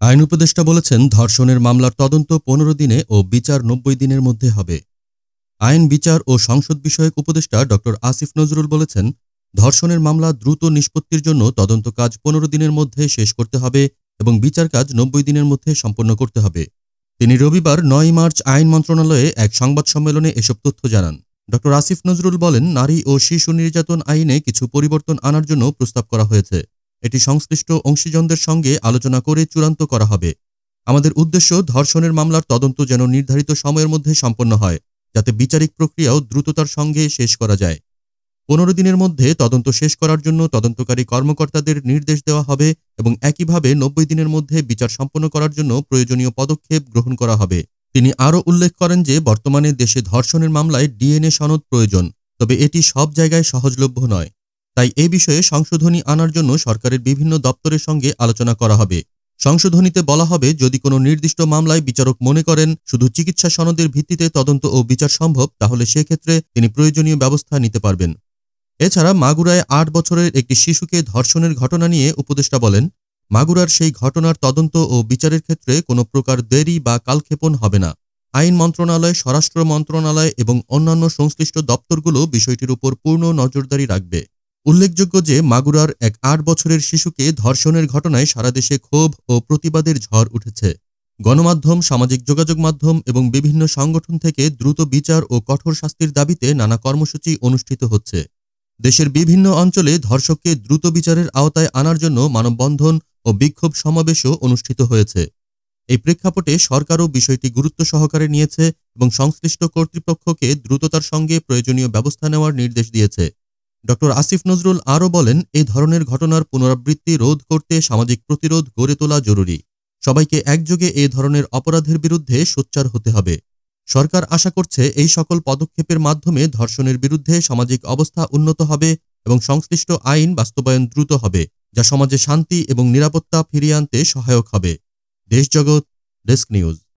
আইন উপদেষ্টা বলেছেন, ধর্ষণের মামলার তদন্ত ১৫ দিনে ও বিচার ৯০ দিনের মধ্যে হবে। আইন, বিচার ও সংসদ বিষয়ক উপদেষ্টা ড. আসিফ নজরুল বলেছেন, ধর্ষণের মামলা দ্রুত নিষ্পত্তির জন্য তদন্ত কাজ ১৫ দিনের মধ্যে শেষ করতে হবে এবং বিচার কাজ ৯০ দিনের মধ্যে সম্পন্ন করতে হবে। তিনি রবিবার ৯ মার্চ আইন মন্ত্রণালয়ে এক সংবাদ সম্মেলনে এসব তথ্য জানান। ড. আসিফ নজরুল বলেন, নারী ও শিশু নির্যাতন আইনে কিছু পরিবর্তন আনার জন্য প্রস্তাব করা হয়েছে। এটি সংশ্লিষ্ট অংশীজনদের সঙ্গে আলোচনা করে চূড়ান্ত করা হবে। আমাদের উদ্দেশ্য, ধর্ষণের মামলার তদন্ত যেন নির্ধারিত সময়ের মধ্যে সম্পন্ন হয়, যাতে বিচারিক প্রক্রিয়াও দ্রুততার সঙ্গে শেষ করা যায়। ১৫ দিনের মধ্যে তদন্ত শেষ করার জন্য তদন্তকারী কর্মকর্তাদের নির্দেশ দেওয়া হবে এবং একইভাবে ৯০ দিনের মধ্যে বিচার সম্পন্ন করার জন্য প্রয়োজনীয় পদক্ষেপ গ্রহণ করা হবে। তিনি আরও উল্লেখ করেন যে, বর্তমানে দেশে ধর্ষণের মামলায় ডিএনএ সনদ প্রয়োজন, তবে এটি সব জায়গায় সহজলভ্য নয়। তাই এ বিষয়ে সংশোধনী আনার জন্য সরকারের বিভিন্ন দপ্তরের সঙ্গে আলোচনা করা হবে। সংশোধনীতে বলা হবে, যদি কোনো নির্দিষ্ট মামলায় বিচারক মনে করেন শুধু চিকিৎসা সনদের ভিত্তিতে তদন্ত ও বিচার সম্ভব, তাহলে সেক্ষেত্রে তিনি প্রয়োজনীয় ব্যবস্থা নিতে পারবেন। এছাড়া মাগুরায় ৮ বছরের একটি শিশুকে ধর্ষণের ঘটনা নিয়ে উপদেষ্টা বলেন, মাগুরার সেই ঘটনার তদন্ত ও বিচারের ক্ষেত্রে কোনো প্রকার দেরি বা কালক্ষেপণ হবে না। আইন মন্ত্রণালয়, স্বরাষ্ট্র মন্ত্রণালয় এবং অন্যান্য সংশ্লিষ্ট দপ্তরগুলো বিষয়টির উপর পূর্ণ নজরদারি রাখবে। উল্লেখযোগ্য যে, মাগুরার এক ৮ বছরের শিশুকে ধর্ষণের ঘটনায় সারা দেশে ক্ষোভ ও প্রতিবাদের ঝড় উঠেছে। গণমাধ্যম, সামাজিক যোগাযোগ মাধ্যম এবং বিভিন্ন সংগঠন থেকে দ্রুত বিচার ও কঠোর শাস্তির দাবিতে নানা কর্মসূচি অনুষ্ঠিত হচ্ছে। দেশের বিভিন্ন অঞ্চলে ধর্ষককে দ্রুত বিচারের আওতায় আনার জন্য মানববন্ধন ও বিক্ষোভ সমাবেশও অনুষ্ঠিত হয়েছে। এই প্রেক্ষাপটে সরকারও বিষয়টি গুরুত্ব সহকারে নিয়েছে এবং সংশ্লিষ্ট কর্তৃপক্ষকে দ্রুততার সঙ্গে প্রয়োজনীয় ব্যবস্থা নেওয়ার নির্দেশ দিয়েছে। ড. আসিফ নজরুল আরও বলেন, এই ধরনের ঘটনার পুনরাবৃত্তি রোধ করতে সামাজিক প্রতিরোধ গড়ে তোলা জরুরি। সবাইকে একযোগে এ ধরনের অপরাধের বিরুদ্ধে সোচ্চার হতে হবে। সরকার আশা করছে, এই সকল পদক্ষেপের মাধ্যমে ধর্ষণের বিরুদ্ধে সামাজিক অবস্থা উন্নত হবে এবং সংশ্লিষ্ট আইন বাস্তবায়ন দ্রুত হবে, যা সমাজে শান্তি এবং নিরাপত্তা ফিরিয়ে আনতে সহায়ক হবে। দেশজগৎ ডেস্ক নিউজ।